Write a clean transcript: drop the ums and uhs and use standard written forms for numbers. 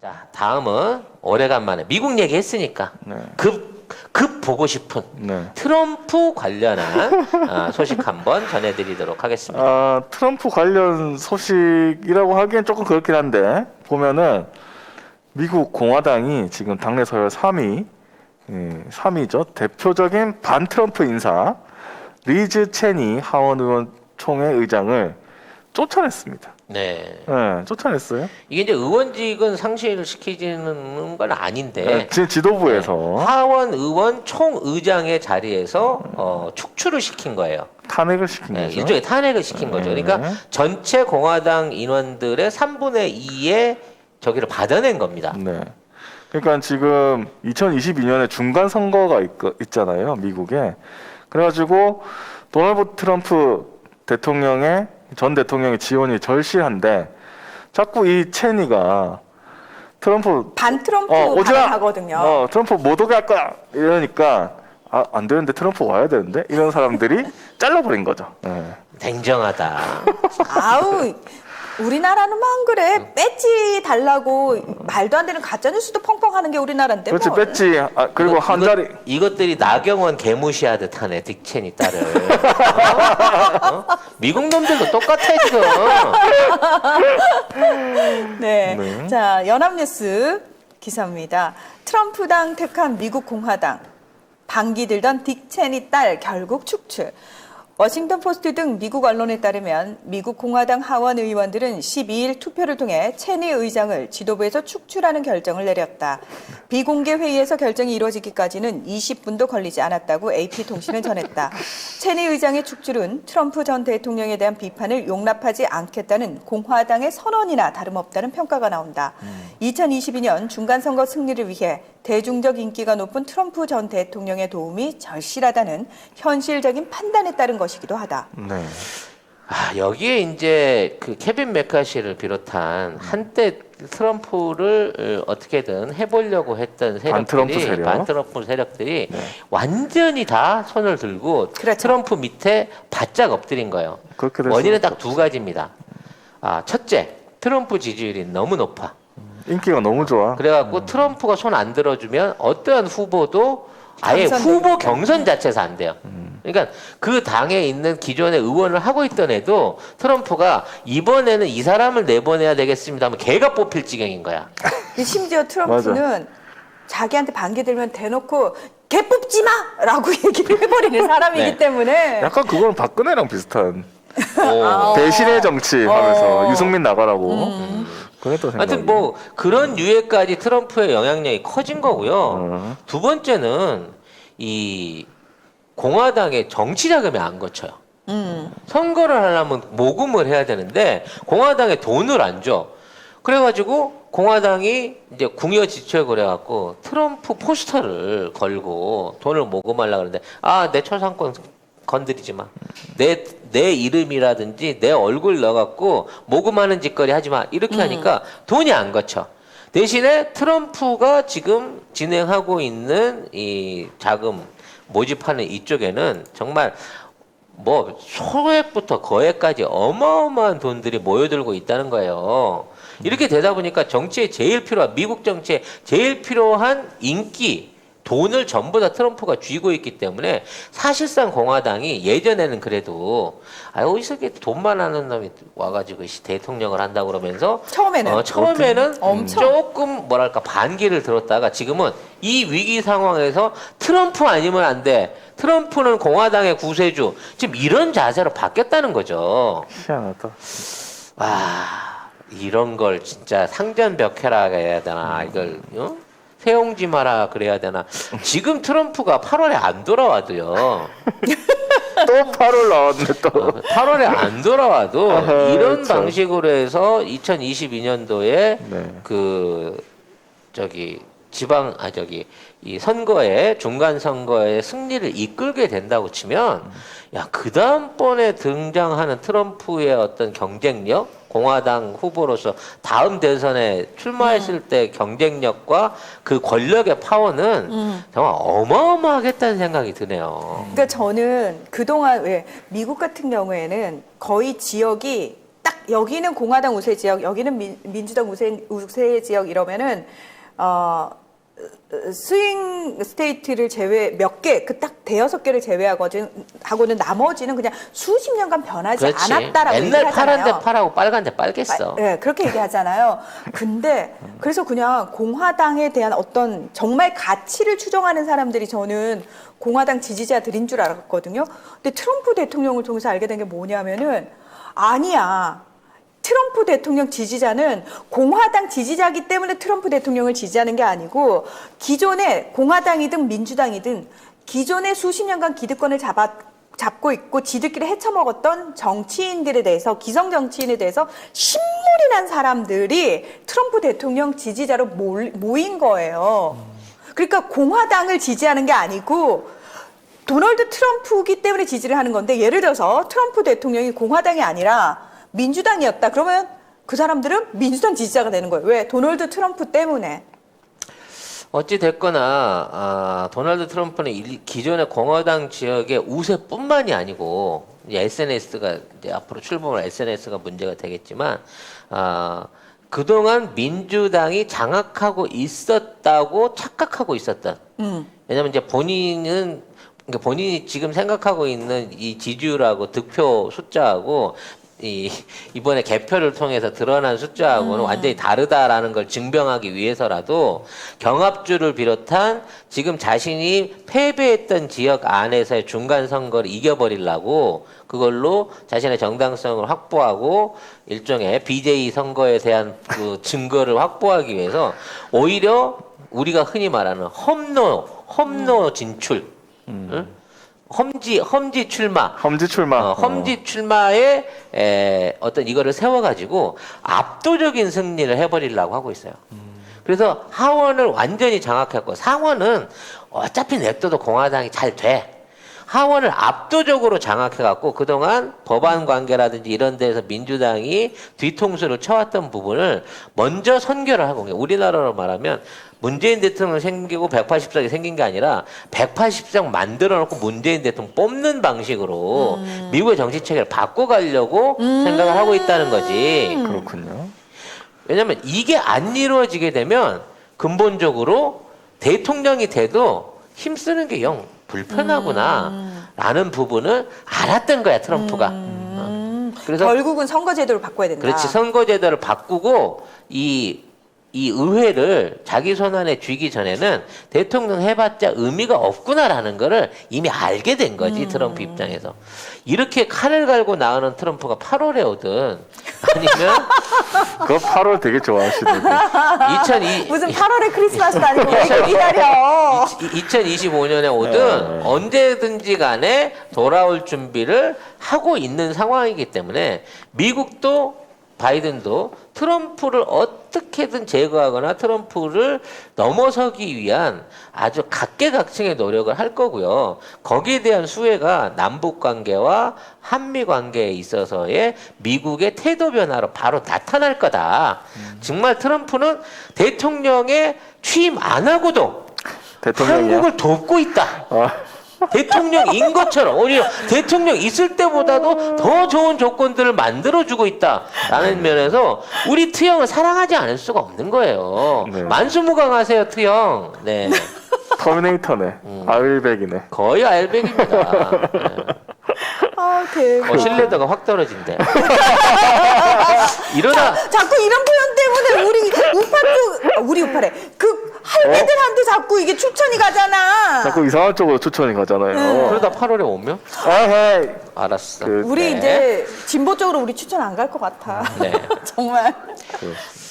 자, 다음은 오래간만에 미국 얘기했으니까 네. 급 보고 싶은 네. 트럼프 관련한 소식 한번 전해드리도록 하겠습니다. 트럼프 관련 소식이라고 하기엔 조금 그렇긴 한데 보면은 미국 공화당이 지금 당내 서열 3위, 3위죠. 대표적인 반 트럼프 인사 리즈 체니 하원 의원 총회 의장을 쫓아냈습니다. 네. 네, 쫓아냈어요. 이게 이제 의원직은 상실시키지는 건 아닌데 네, 지금 지도부에서 하원 의원 총의장의 자리에서 축출을 시킨 거예요. 탄핵을 시킨 네, 거죠. 일종의 탄핵을 시킨 거죠. 그러니까 전체 공화당 인원들의 3분의 2의 저기를 받아낸 겁니다. 네. 그러니까 지금 2022년에 중간 선거가 있잖아요, 미국에. 그래가지고 도널드 트럼프 전 대통령의 지원이 절실한데 자꾸 이 체니가 트럼프 반 트럼프 오지마! 하거든요. 트럼프 못 오게 할 거야 이러니까 안 되는데 트럼프 와야 되는데 이런 사람들이 잘라버린 거죠. 네. 냉정하다. 아우, 우리나라는 뭐 안 그래. 배지 달라고 말도 안 되는 가짜 뉴스도 펑펑 하는 게 우리나라인데. 그렇지 뭐. 뺐지. 그리고 한 자리 이것들이 나경원 개무시하듯 하네, 딕체니 딸을. 미국 놈들도 똑같아, 지금. 네. 네. 자, 연합뉴스 기사입니다. 트럼프당 택한 미국 공화당. 반기 들던 딕 체니 딸 결국 축출. 워싱턴 포스트 등 미국 언론에 따르면 미국 공화당 하원 의원들은 12일 투표를 통해 체니 의장을 지도부에서 축출하는 결정을 내렸다. 비공개 회의에서 결정이 이루어지기까지는 20분도 걸리지 않았다고 AP통신은 전했다. 체니 의장의 축출은 트럼프 전 대통령에 대한 비판을 용납하지 않겠다는 공화당의 선언이나 다름없다는 평가가 나온다. 2022년 중간선거 승리를 위해 대중적 인기가 높은 트럼프 전 대통령의 도움이 절실하다는 현실적인 판단에 따른 것이기도 하다. 네. 여기에 이제 그 케빈 메카시를 비롯한 한때 트럼프를 어떻게든 해보려고 했던 반트럼프 세력들이 네. 완전히 다 손을 들고 그렇죠. 트럼프 밑에 바짝 엎드린 거예요. 그렇게 될 원인은 수밖에 딱 두 가지입니다. 첫째, 트럼프 지지율이 너무 높아. 인기가 너무 좋아. 그래갖고 트럼프가 손 안 들어주면 어떠한 후보도 아예 후보 경선 자체에서 안 돼요. 그러니까 그 당에 있는 기존의 의원을 하고 있던 애도 트럼프가 이번에는 이 사람을 내보내야 되겠습니다 하면 걔가 뽑힐 지경인 거야. 심지어 트럼프는 자기한테 반기 들면 대놓고 걔 뽑지 마! 라고 얘기를 해버리는 사람이기 네. 때문에 약간 그거는 박근혜랑 비슷한 오. 배신의 정치 하면서 유승민 나가라고. 그랬던 생각이. 하여튼 뭐 그런 유해까지 트럼프의 영향력이 커진 거고요. 두 번째는 이 공화당의 정치 자금이 안 거쳐요. 선거를 하려면 모금을 해야 되는데 공화당에 돈을 안 줘. 그래가지고 공화당이 이제 궁여지처에 그래갖고 트럼프 포스터를 걸고 돈을 모금하려고 그러는데 내 초상권 건드리지 마. 내 이름이라든지 내 얼굴 넣어갖고 모금하는 짓거리 하지 마. 이렇게 하니까 돈이 안 거쳐. 대신에 트럼프가 지금 진행하고 있는 이 자금 모집하는 이쪽에는 정말 뭐 소액부터 거액까지 어마어마한 돈들이 모여들고 있다는 거예요. 이렇게 되다 보니까 정치에 제일 필요한, 미국 정치에 제일 필요한 인기, 돈을 전부 다 트럼프가 쥐고 있기 때문에 사실상 공화당이 예전에는 그래도 어디서 이렇게 돈만 하는 놈이 와가지고 대통령을 한다고 그러면서 처음에는 조금 뭐랄까 반기를 들었다가 지금은 이 위기 상황에서 트럼프 아니면 안 돼. 트럼프는 공화당의 구세주. 지금 이런 자세로 바뀌었다는 거죠. 희한하다. 이런 걸 진짜 상전벽해라 해야 되나 이걸 세용지 마라 그래야 되나. 지금 트럼프가 8월에 안 돌아와도요. 또 8월 나왔네 또. 8월에 안 돌아와도 이런 그렇죠. 방식으로 해서 2022년도에 이 선거에 중간 선거에 승리를 이끌게 된다고 치면 그 다음번에 등장하는 트럼프의 어떤 경쟁력, 공화당 후보로서 다음 대선에 출마했을 때 경쟁력과 그 권력의 파워는 정말 어마어마하겠다는 생각이 드네요. 그러니까 저는 그동안 왜 미국 같은 경우에는 거의 지역이 딱 여기는 공화당 우세 지역, 여기는 민주당 우세 지역 이러면은 스윙 스테이트를 몇 개, 그 딱 대여섯 개를 제외하고는 나머지는 그냥 수십 년간 변하지 그렇지. 않았다라고 맨날 얘기하잖아요. 파란데 파라고 빨간데 빨겠어. 네, 그렇게 얘기하잖아요. 근데 그래서 그냥 공화당에 대한 어떤 정말 가치를 추정하는 사람들이 저는 공화당 지지자들인 줄 알았거든요. 근데 트럼프 대통령을 통해서 알게 된 게 뭐냐면은 아니야. 트럼프 대통령 지지자는 공화당 지지자이기 때문에 트럼프 대통령을 지지하는 게 아니고 기존의 공화당이든 민주당이든 기존의 수십 년간 기득권을 잡고 있고 지들끼리 헤쳐먹었던 정치인들에 대해서 기성 정치인에 대해서 신물이 난 사람들이 트럼프 대통령 지지자로 모인 거예요. 그러니까 공화당을 지지하는 게 아니고 도널드 트럼프이기 때문에 지지를 하는 건데 예를 들어서 트럼프 대통령이 공화당이 아니라 민주당이었다. 그러면 그 사람들은 민주당 지지자가 되는 거예요. 왜? 도널드 트럼프 때문에. 어찌 됐거나 도널드 트럼프는 기존의 공화당 지역의 우세뿐만이 아니고 이제 SNS가 이제 앞으로 출범할 SNS가 문제가 되겠지만 그동안 민주당이 장악하고 있었다고 착각하고 있었던. 왜냐하면 이제 본인이 지금 생각하고 있는 이 지지율하고 득표 숫자하고 이번에 개표를 통해서 드러난 숫자하고는 완전히 다르다라는 걸 증명하기 위해서라도 경합주를 비롯한 지금 자신이 패배했던 지역 안에서의 중간 선거를 이겨버리려고 그걸로 자신의 정당성을 확보하고 일종의 BJ 선거에 대한 그 증거를 확보하기 위해서 오히려 우리가 흔히 말하는 험로 진출, 응? 험지 출마. 험지 출마에 어떤 이거를 세워가지고 압도적인 승리를 해버리려고 하고 있어요. 그래서 하원을 완전히 장악했고 상원은 어차피 냅둬도 공화당이 잘 돼. 하원을 압도적으로 장악해갖고 그동안 법안 관계라든지 이런 데서 민주당이 뒤통수를 쳐왔던 부분을 먼저 선결을 하고 우리나라로 말하면 문재인 대통령 생기고 180석이 생긴 게 아니라 180석 만들어 놓고 문재인 대통령 뽑는 방식으로 미국의 정치 체계를 바꿔가려고 생각을 하고 있다는 거지. 그렇군요. 왜냐하면 이게 안 이루어지게 되면 근본적으로 대통령이 돼도 힘쓰는 게 영 불편하구나 라는 부분을 알았던 거야 트럼프가. 그래서 결국은 선거제도를 바꿔야 된다. 그렇지. 선거제도를 바꾸고 이 의회를 자기 손안에 쥐기 전에는 대통령 해봤자 의미가 없구나라는 거를 이미 알게 된 거지 트럼프 입장에서. 이렇게 칼을 갈고 나오는 트럼프가 8월에 오든 아니면 그거 8월 되게 좋아하시던데. 무슨 8월에 크리스마스도 아니고 왜 이렇게 기다려. 2025년에 오든 언제든지 간에 돌아올 준비를 하고 있는 상황이기 때문에 미국도 바이든도 트럼프를 어떻게든 제거하거나 트럼프를 넘어서기 위한 아주 각계각층의 노력을 할 거고요. 거기에 대한 수혜가 남북 관계와 한미 관계에 있어서의 미국의 태도 변화로 바로 나타날 거다. 정말 트럼프는 대통령에 취임 안 하고도 대통령이요? 한국을 돕고 있다. 대통령인 것처럼 오히려 대통령 있을 때보다도 더 좋은 조건들을 만들어주고 있다라는 면에서 우리 트형을 사랑하지 않을 수가 없는 거예요. 네. 만수무강하세요 트형. 네. 터미네이터네. 아윌백이네. 거의 알백입니다. 네. 대박. 신뢰도가 확 떨어진대. 이러다 자꾸 이런 표현 때문에 우리 우파래. 그 할매들한테 자꾸 이게 추천이 가잖아. 자꾸 이상한 쪽으로 추천이 가잖아요. 그러다 8월에 오면 에헤이. 알았어. 그- 우리 네. 이제 진보 쪽으로 우리 추천 안 갈 것 같아. 네. 정말. 그렇습니다.